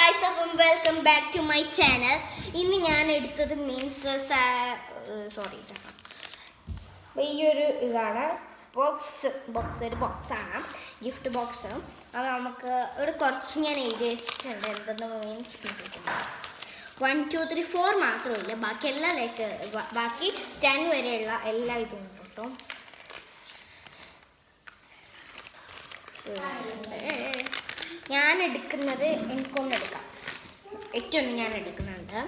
guys, welcome back to my channel. ഇന്ന് ഞാൻ എടുത്തത് മീൻസ് സോറി ഈ ഒരു ഇതാണ് ഒരു ബോക്സാണ്, ഗിഫ്റ്റ് ബോക്സ്. അത് നമുക്ക് ഇവിടെ കുറച്ച് ഞാൻ എഴുതി വെച്ചിട്ടുണ്ട്. എന്തെന്ന് മീൻസ് 1 2 3 4 മാത്രമില്ല, ബാക്കി എല്ലാ ബാക്കി 10 വരെയുള്ള എല്ലാ ഇതും കിട്ടും. ഞാൻ എടുക്കുന്നത് എനിക്കൊന്നെടുക്കാം, ഏറ്റവും ഞാൻ എടുക്കുന്നുണ്ട്.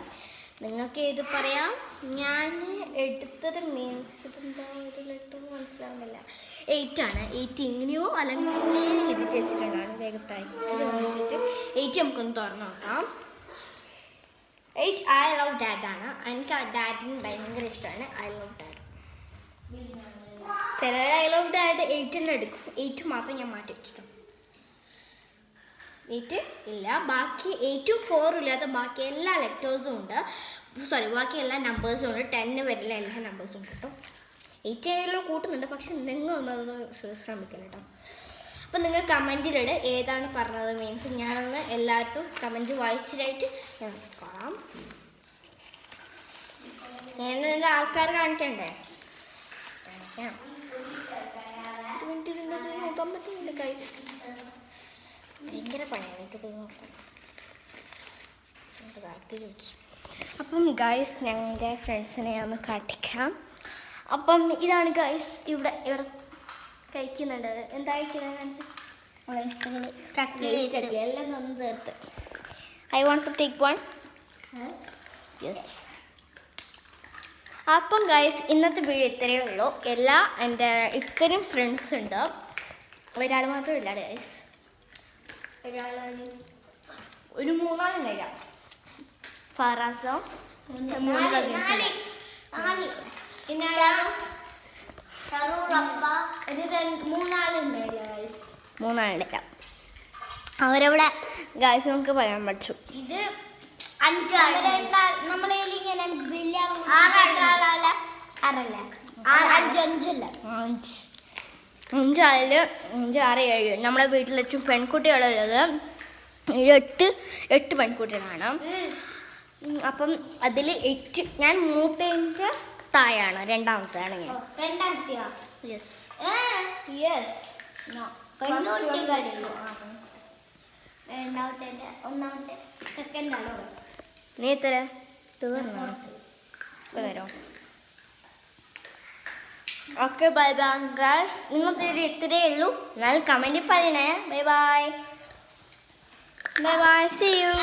നിങ്ങൾക്ക് ഏത് പറയാം. ഞാൻ എടുത്തത് മീൻസ് ഇതെന്താ ഇതിലിട്ട് മനസ്സിലാവുന്നില്ല. 8 ആണ്. 8 ഇങ്ങനെയോ അല്ലെങ്കിൽ എഴുതി വെച്ചിട്ടുണ്ടാണ്. വേഗത്തായി വേണ്ടിയിട്ട് 8 നമുക്കൊന്ന് തുറന്ന് നോക്കാം. 8 ഐ ലവ് ഡാഡ് ആണ്. എനിക്ക് ആ ഡാഡിന് ഭയങ്കര ഇഷ്ടമാണ്. I love dad. ചിലവർ ഐ ലവ് ഡാഡ് 8 എടുക്കും. 8 മാത്രം ഞാൻ മാറ്റി വെച്ചിട്ടുണ്ട്. 8 ഇല്ല, ബാക്കി 8 4 ഇല്ലാത്ത ബാക്കി എല്ലാ ലെറ്റേഴ്സും ഉണ്ട്. ബാക്കി എല്ലാ നമ്പേഴ്സും ഉണ്ട്. 10 വരെയുള്ള എല്ലാ നമ്പേഴ്സും കിട്ടും. 8 ആയാലും കൂട്ടുന്നുണ്ട്, പക്ഷെ നിങ്ങൾ ഒന്നത് ശ്രമിക്കണം കേട്ടോ. അപ്പം നിങ്ങൾ കമൻറ്റിലിട് ഏതാണ് പറഞ്ഞത്. മീൻസ് ഞാനൊന്ന് എല്ലാവർക്കും കമൻറ്റ് വായിച്ചിട്ടായിട്ട് ഞാൻ കാണാം. ഞാൻ എൻ്റെ ആൾക്കാർ കാണിക്കണ്ടേ? കാണിക്കാം. നോക്കാൻ പറ്റുന്നുണ്ട് ഗൈസ്. ഭയങ്കര പണിയാണ് എനിക്ക് നോക്കാൻ. അപ്പം ഗൈസ് ഞങ്ങളുടെ ഫ്രണ്ട്സിനെ ഒന്ന് കാട്ടിക്കാം. അപ്പം ഇതാണ് ഗൈസ് ഇവിടെ കഴിക്കുന്നുണ്ട്. എന്താ കഴിക്കുന്നത്? എല്ലാം നന്ന് തീർത്ത്. I want to take one. Yes. അപ്പം ഗൈസ് ഇന്നത്തെ വീഡിയോ ഇത്രയേ ഉള്ളൂ. എൻ്റെ ഇത്രയും ഫ്രണ്ട്സ് ഉണ്ട്, ഒരാൾ മാത്രമില്ല ഗൈസ്. ഒരു 3 ആളുണ്ടായില്ല. ഫറാസോ 3 കസിൻസ്, പിന്നെ 3 ആളുണ്ടായില്ല ഗൈസ്. 3 ആളുണ്ടായില്ല. അവരവിടെ ഗൈസ് നമുക്ക് പറയാൻ പഠിച്ചു. ഇത് 5 നമ്മളിങ്ങനെ വലിയ 5 ആളിൽ 5 6 7 നമ്മുടെ വീട്ടിലേറ്റവും പെൺകുട്ടികളുള്ളത് 8 പെൺകുട്ടികളാണ്. അപ്പം അതിൽ 8 ഞാൻ മൂത്തതിൻ്റെ താഴെയാണ്, രണ്ടാമത്തെയാണ് ഞാൻ. Yes yes. നീ എത്ര തീർന്നോ? വരോ? Okay, bye bye. നിങ്ങൾക്ക് ഇത്രയേ ഉള്ളൂ. എന്നാൽ കമൻറ്റിൽ പറയണേ. Bye bye. Bye bye. See you.